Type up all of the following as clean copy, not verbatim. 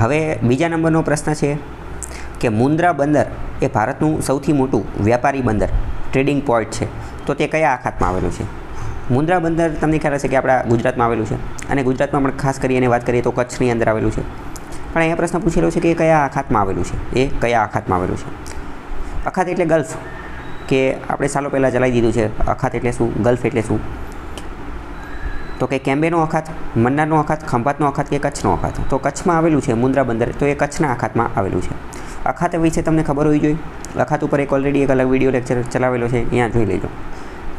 હવે બીજા નંબરનો પ્રશ્ન છે કે મુન્દ્રા બંદર એ ભારતનું સૌથી મોટું વ્યાપારી બંદર ટ્રેડિંગ પોર્ટ છે, તો તે કયા આખાતમાં આવેલું છે? મુન્દ્રા બંદર તમને ખ્યાલ હશે કે આપણા ગુજરાતમાં આવેલું છે, અને ગુજરાતમાં પણ ખાસ કરીને વાત કરીએ તો કચ્છની અંદર આવેલું છે. પણ અહીંયા પ્રશ્ન પૂછેલો છે કે એ કયા આખાતમાં આવેલું છે? એ કયા આખાતમાં આવેલું છે? અખાત એટલે ગલ્ફ, કે આપણે સાલો પહેલાં ચલાવી દીધું છે. અખાત એટલે શું, ગલ્ફ એટલે શું? તો કે કેમ્બેનો અખાત, મન્નારનો અખાત, ખંભાતનો અખાત કે કચ્છનો અખાત? તો કચ્છમાં આવેલું છે મુન્દ્રા બંદર, તો એ કચ્છના અખાતમાં આવેલું છે. અખાત વિશે તમને ખબર હોવી જોઈએ. અખાત ઉપર ઓલરેડી એક અલગ વિડીયો લેક્ચર ચલાવેલો છે, અહીંયા જોઈ લેજો.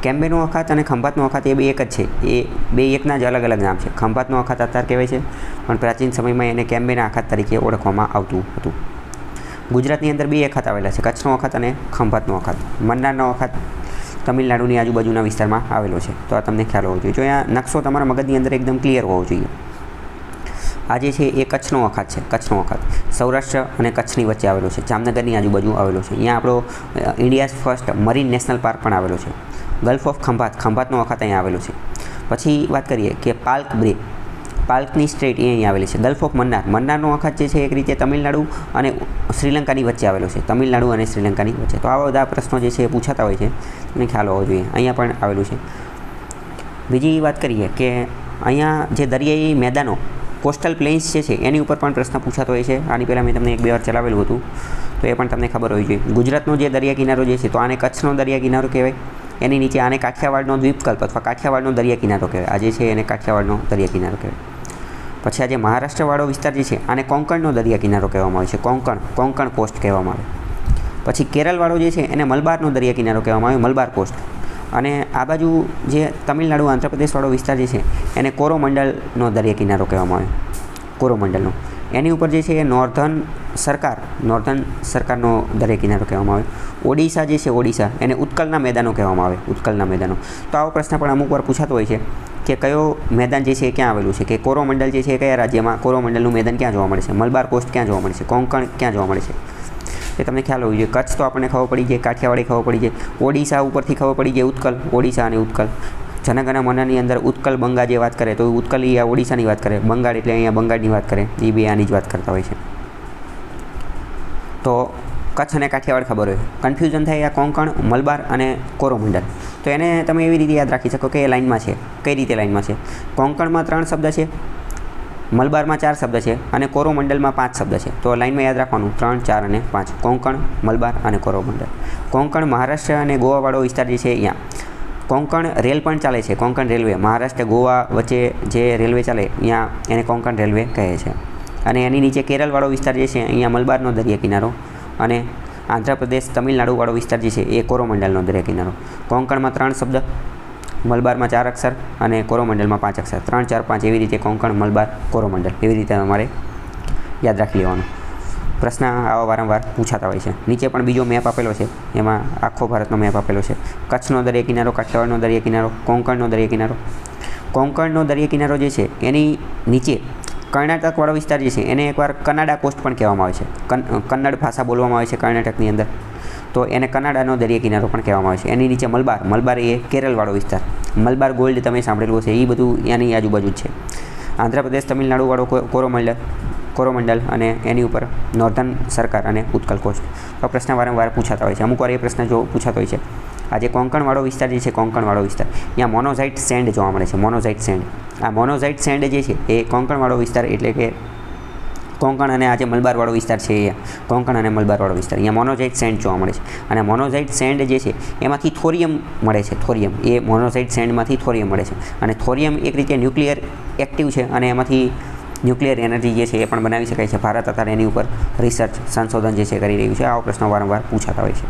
કેમ્બેનો અખાત અને ખંભાતનો અખાત એ બે એક જ છે. એ બે એકના જ અલગ અલગ નામ છે. ખંભાતનો અખાત અત્યારે કહેવાય છે, પણ પ્રાચીન સમયમાં એને કેમ્બેના અખાત તરીકે ઓળખવામાં આવતું હતું. ગુજરાતની અંદર બે અખાત આવેલા છે, કચ્છનો અખાત અને ખંભાતનો અખાત. મન્નારનો અખાત તમિલનાડુની આજુબાજુના વિસ્તારમાં આવેલો છે, તો આ તમને ખ્યાલ હોવો જોઈએ. જો અહીંયા નકશો તમારા મગજની અંદર એકદમ ક્લિયર હોવો જોઈએ. આ જે છે એ કચ્છનો અખાત છે. કચ્છનો અખાત સૌરાષ્ટ્ર અને કચ્છની વચ્ચે આવેલો છે, જામનગરની આજુબાજુ આવેલો છે. અહીંયા આપણો India's first marine national park પણ આવેલો છે. ગલ્ફ ઓફ ખંભાત, ખંભાતનો અખાત અહીંયા આવેલો છે. પછી વાત કરીએ કે પાલ્ક બ્રે, પાલ્કની સ્ટ્રેટ એ અહીંયા આવેલી છે. ગલ્ફ ઓફ મન્નાર, મન્નારનો અખાત જે છે એક રીતે તમિલનાડુ અને શ્રીલંકાની વચ્ચે આવેલો છે. તમિલનાડુ અને શ્રીલંકાની વચ્ચે. તો આવા બધા પ્રશ્નો જે છે એ પૂછાતા હોય છે, તમને ખ્યાલ હોવો જોઈએ. અહીંયા પણ આવેલું છે. બીજી વાત કરીએ કે અહીંયા જે દરિયાઈ મેદાનો, કોસ્ટલ પ્લેન્સ જે છે એની ઉપર પણ પ્રશ્ન પૂછાતો હોય છે. આની પહેલાં મેં તમને એક બે વાર ચલાવેલું હતું, તો એ પણ તમને ખબર હોવી જોઈએ. ગુજરાતનો જે દરિયા કિનારો જે છે, તો આને કચ્છનો દરિયા કિનારો કહેવાય. એની નીચે આને કાઠિયાવાડનો દ્વીપકલ્પ અથવા કાઠિયાવાડનો દરિયા કિનારો કહેવાય. આ જે છે એને કાઠિયાવાડનો દરિયા કિનારો કહેવાય. પછી આ જે મહારાષ્ટ્રવાળો વિસ્તાર જે છે આને કોંકણનો દરિયા કિનારો કહેવામાં આવે છે. કોંકણ કોસ્ટ કહેવામાં આવે. પછી કેરળવાળો જે છે એને મલબારનો દરિયા કિનારો કહેવામાં આવે, મલબાર કોસ્ટ. અને આ બાજુ જે તમિલનાડુ આંધ્રપ્રદેશવાળો વિસ્તાર જે છે એને કોરોમંડલનો દરિયા કિનારો કહેવામાં આવે, કોરોમંડલનો. એની ઉપર જે છે એ નોર્ધન સરકારનો દરિયા કિનારો કહેવામાં આવે. ઓડિશા જે છે, ઓડિશા એને ઉત્કલના મેદાનો કહેવામાં આવે, ઉત્કલના મેદાનો. તો આવો પ્રશ્ન પણ અમુક વાર પૂછાતો હોય છે કે કયો મેદાન જે છે એ ક્યાં આવેલું છે, કે કોરોમંડલ જે છે એ કયા રાજ્યમાં, કોરોમંડલનું મેદાન ક્યાં જોવા મળે છે, મલબાર કોસ્ટ ક્યાં જોવા મળે છે, કોંકણ ક્યાં જોવા મળે છે, એ તમને ખ્યાલ હોવો જોઈએ. કચ્છ તો આપણને ખબર પડી જાય, કાઠિયાવાડી ખબર પડી જાય. ઓડિશા ઉપરથી ખબર પડી જાય ઉત્કલ, ઓડિશા અને ઉત્કલ. જનગણ મનની અંદર ઉત્કલ બંગા જે વાત કરે, તો ઉત્કલ એ ઓડિશાની વાત કરે, બંગાળ એટલે અહીંયા બંગાળની વાત કરે, એ બે આની જ વાત કરતા હોય છે. તો કચ્છ અને કાઠિયાવાડ ખબર હોય, કન્ફ્યુઝન થાય આ કોંકણ, મલબાર અને કોરોમંડલ. તો એને તમે એવી રીતે યાદ રાખી શકો કે એ લાઇનમાં છે. કઈ રીતે લાઇનમાં છે? કોંકણમાં 3 શબ્દ છે, મલબારમાં 4 શબ્દ છે અને કોરોમંડલમાં 5 શબ્દ છે. તો લાઇનમાં યાદ રાખવાનું 3, 4 અને 5. કોંકણ, મલબાર અને કોરોમંડલ. કોંકણ મહારાષ્ટ્ર અને ગોવાવાળો વિસ્તાર જે છે અહીંયા. કોંકણ રેલ પણ ચાલે છે, કોંકણ રેલવે. મહારાષ્ટ્ર ગોવા વચ્ચે જે રેલવે ચાલે અહીંયા એને કોંકણ રેલવે કહે છે. અને એની નીચે કેરળવાળો વિસ્તાર જે છે અહીંયા મલબારનો દરિયા કિનારો, અને આંધ્રપ્રદેશ તમિલનાડુવાળો વિસ્તાર જે છે એ કોરોમંડલનો દરિયા કિનારો. કોંકણમાં 3 શબ્દ, મલબારમાં 4 અક્ષર અને કોરોમંડલમાં 5 અક્ષર. 3, 4, 5 એવી રીતે કોંકણ, મલબાર, કોરોમંડલ એવી રીતે અમારે યાદ રાખી લેવાનું. પ્રશ્ન આવા વારંવાર પૂછાતા હોય છે. નીચે પણ બીજો મેપ આપેલો છે, એમાં આખો ભારતનો મેપ આપેલો છે. કચ્છનો દરિયા કિનારો, કાઠિયાવાડનો દરિયા કિનારો, કોંકણનો દરિયા કિનારો. કોંકણનો દરિયા કિનારો જે છે એની નીચે કર્ણાટકવાળો વિસ્તાર જે છે એને એકવાર કનાડા કોસ્ટ પણ કહેવામાં આવે છે. કન્નડ ભાષા બોલવામાં આવે છે કર્ણાટકની અંદર, તો એને કનાડાનો દરિયા કિનારો પણ કહેવામાં આવે છે. એની નીચે મલબાર, મલબાર એ કેરળવાળો વિસ્તાર. મલબાર ગોલ્ડ તમે સાંભળેલું છે, એ બધું એની આજુબાજુ જ છે. આંધ્રપ્રદેશ તમિલનાડુવાળો કોરોમંડલ અને એની ઉપર નોર્ધન સરકાર અને ઉત્કલ કોસ્ટ. તો પ્રશ્ન વારંવાર પૂછાતા હોય છે. અમુક વાર એ પ્રશ્ન જો પૂછાતો હોય છે. આ જે કોંકણવાળો વિસ્તાર જે છે, કોંકણવાળો વિસ્તાર, અહીંયા મોનોઝાઇટ સેન્ડ જોવા મળે છે. મોનોઝાઇટ સેન્ડ, આ મોનોઝાઇટ સેન્ડ જે છે એ કોંકણવાળો વિસ્તાર, એટલે કે કોંકણ અને આ જે મલબારવાળો વિસ્તાર છે, એ કોંકણ અને મલબારવાળો વિસ્તાર, અહીંયા મોનોઝાઇટ સેન્ડ જોવા મળે છે. અને મોનોઝાઇટ સેન્ડ જે છે એમાંથી થોરિયમ મળે છે. થોરિયમ એ મોનોઝાઇટ સેન્ડમાંથી થોરિયમ મળે છે. અને થોરિયમ એક રીતે ન્યુક્લિયર એક્ટિવ છે, અને એમાંથી ન્યુક્લિયર એનર્જી જે છે એ પણ બનાવી શકાય છે. ભારત અત્યારે એની ઉપર રિસર્ચ, સંશોધન જે છે કરી રહ્યું છે. આવો પ્રશ્નો વારંવાર પૂછાતા હોય છે.